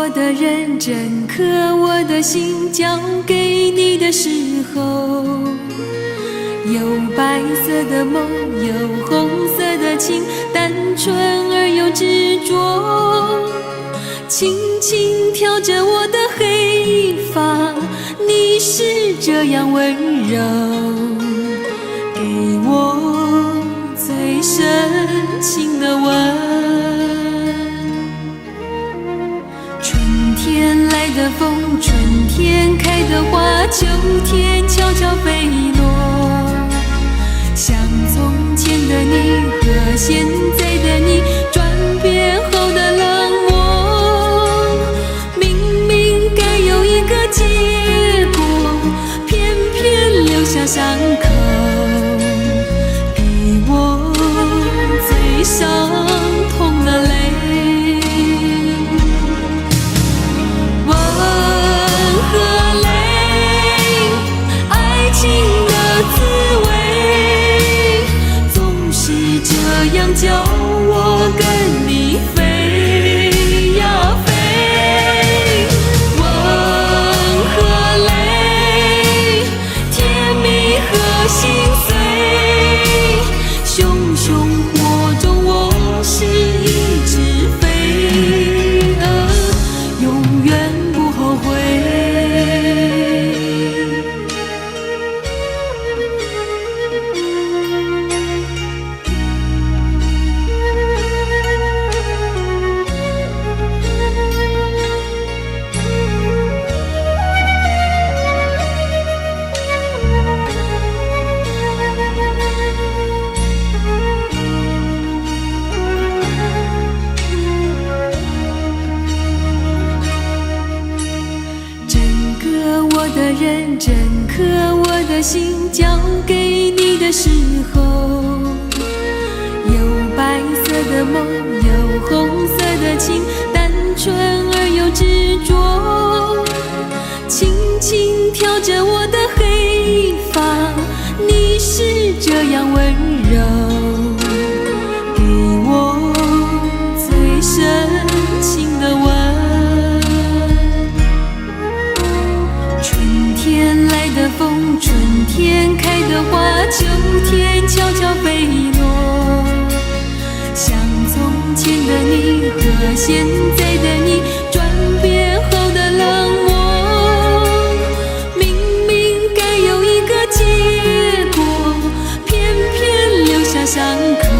我的认真，可我的心交给你的时候，有白色的梦，有红色的情，单纯而又执着，轻轻挑着我的黑发，你是这样温柔，给我最深情的吻。春天来的风，春天开的花，秋天悄悄飞落，像从前的你和现在的你转变后的冷漠，明明该有一个结果，偏偏留下伤口，给我最伤痛的泪。这样叫我跟你飞呀飞，吻和泪，甜蜜和心碎，熊熊火中我是一只飞蛾，永远不后悔。我的认真，可我的心交给你的时候，有白色的梦，有红色的情，单纯而又执着，轻轻挑着我的黑发，你是这样温柔，给我最深情的吻。风，春天开的花，秋天悄悄飞落，像从前的你和现在的你转变后的冷漠，明明该有一个结果，偏偏留下伤口。